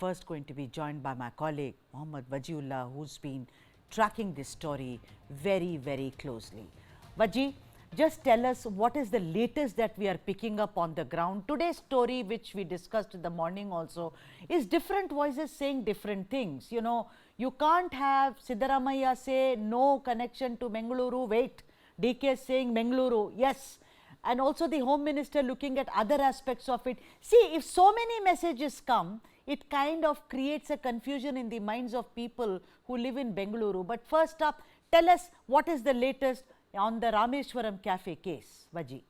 first going to be joined by my colleague Muhammad Wajjiullah, who's been tracking this story very, very closely. Wajji, just tell us what is the latest that we are picking up on the ground. Today's story, which we discussed in the morning also, is different voices saying different things. You know, you can't have Siddaramaiah say no connection to Bengaluru, wait, DK saying Bengaluru, yes. And also the Home Minister looking at other aspects of it. See, if so many messages come, it kind of creates a confusion in the minds of people who live in Bengaluru. But first up, tell us what is the latest on the Rameshwaram Cafe case, Vajji.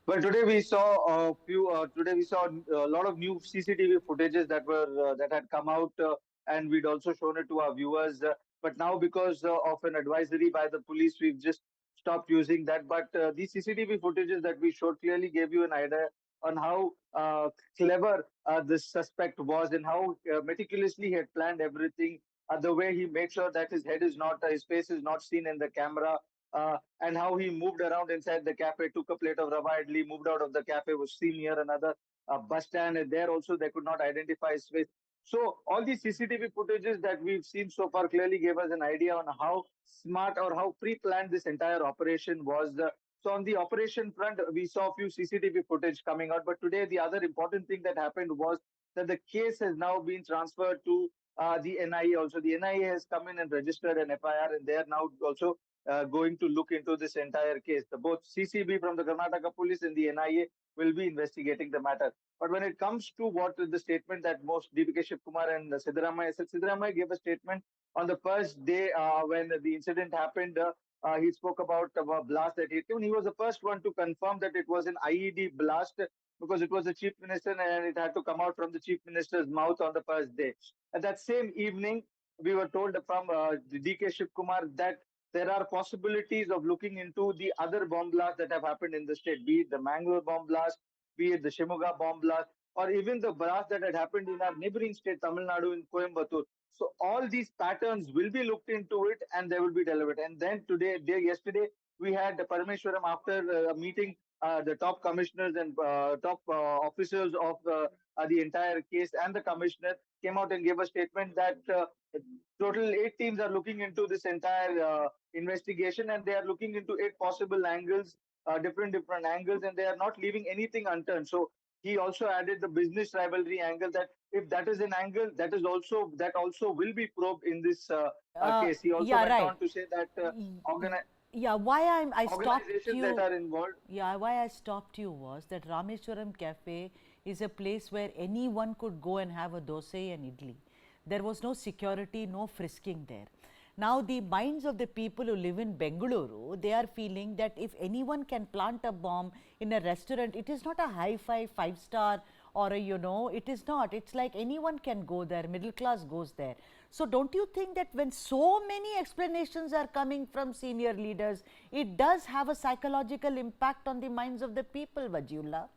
Well, today we saw a few. Today we saw a lot of new CCTV footages that had come out, and we'd also shown it to our viewers. But now, because of an advisory by the police, we've just stopped using that. But these CCTV footages that we showed clearly gave you an idea on how clever this suspect was and how meticulously he had planned everything. The way he made sure that his face is not seen in the camera, and how he moved around inside the cafe, took a plate of rava idli, moved out of the cafe, was seen near another bus stand, and there also they could not identify his face. So all these CCTV footages that we've seen so far clearly gave us an idea on how smart or how pre-planned this entire operation was. So on the operation front, we saw a few CCTV footage coming out, but today the other important thing that happened was that the case has now been transferred to the NIA. Also, the NIA has come in and registered an FIR, and they are now also going to look into this entire case. Both CCB from the Karnataka police and the NIA will be investigating the matter. But when it comes to what is the statement that most DPK Shivkumar and Siddaramaiah said, Siddaramaiah gave a statement on the first day when the incident happened. He spoke about a blast that hit him. He was the first one to confirm that it was an IED blast because it was the chief minister and it had to come out from the chief minister's mouth on the first day. And that same evening, we were told from DK Shivkumar that there are possibilities of looking into the other bomb blasts that have happened in the state, be it the Mangalore bomb blast, be it the Shimoga bomb blast, or even the blast that had happened in our neighboring state, Tamil Nadu, in Coimbatore. So all these patterns will be looked into it and they will be delivered. And then yesterday, we had Parameshwaram after meeting the top commissioners and top officers of the entire case, and the commissioner came out and gave a statement that total 8 teams are looking into this entire investigation, and they are looking into 8 possible angles, different angles, and they are not leaving anything unturned. So he also added the business rivalry angle, that if that is an angle, that also will be probed in this case. He also Yeah, went right. on to say that Yeah, I stopped organizations that you. are involved. Yeah, why I stopped you was that Rameshwaram Cafe is a place where anyone could go and have a dosa and idli. There was no security, no frisking there. Now, the minds of the people who live in Bengaluru, they are feeling that if anyone can plant a bomb in a restaurant, it is not a hi-fi 5-star or a, you know, it is not. It's like anyone can go there, middle class goes there. So don't you think that when so many explanations are coming from senior leaders, it does have a psychological impact on the minds of the people, Wajjiullah?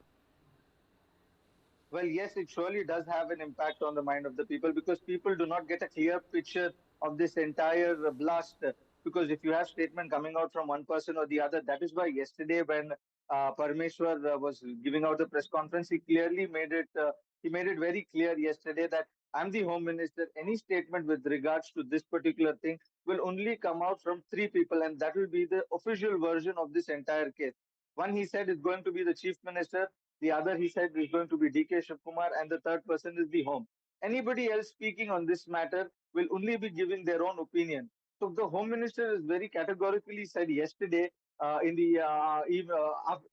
Well, yes, it surely does have an impact on the mind of the people, because people do not get a clear picture of this entire blast. Because if you have statement coming out from one person or the other, that is why yesterday when Parameshwar was giving out the press conference, he made it very clear yesterday that I'm the Home Minister. Any statement with regards to this particular thing will only come out from 3 people, and that will be the official version of this entire case. One, he said, is going to be the Chief Minister. The other, he said, is going to be DK Shivkumar, and the third person is the Home. Anybody else speaking on this matter will only be giving their own opinion. So the Home Minister is very categorically said yesterday in the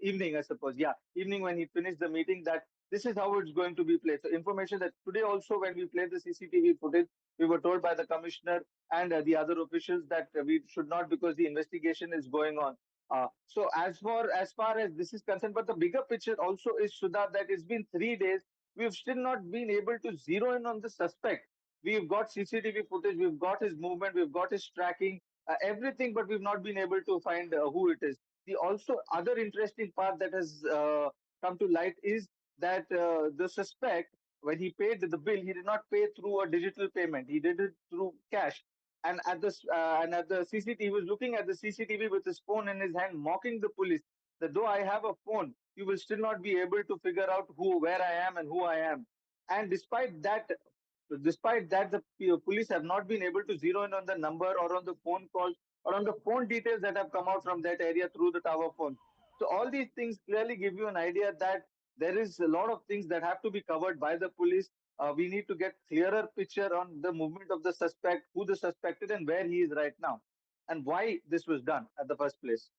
evening, I suppose, evening, when he finished the meeting, that this is how it's going to be played. So information that today also, when we played the CCTV footage, we were told by the commissioner and the other officials that we should not, because the investigation is going on. So as far as this is concerned, but the bigger picture also is, Sudha, that it's been 3 days. We've still not been able to zero in on the suspect. We've got CCTV footage, we've got his movement, we've got his tracking, everything, but we've not been able to find who it is. The also other interesting part that has come to light is that the suspect, when he paid the bill, he did not pay through a digital payment. He did it through cash. And at the CCTV, he was looking at the CCTV with his phone in his hand, mocking the police. that though I have a phone, you will still not be able to figure out where I am and who I am. And despite that, the police have not been able to zero in on the number or on the phone calls or on the phone details that have come out from that area through the tower phone. So all these things clearly give you an idea that there is a lot of things that have to be covered by the police. We need to get clearer picture on the movement of the suspect, who the suspect is, and where he is right now, and why this was done at the first place.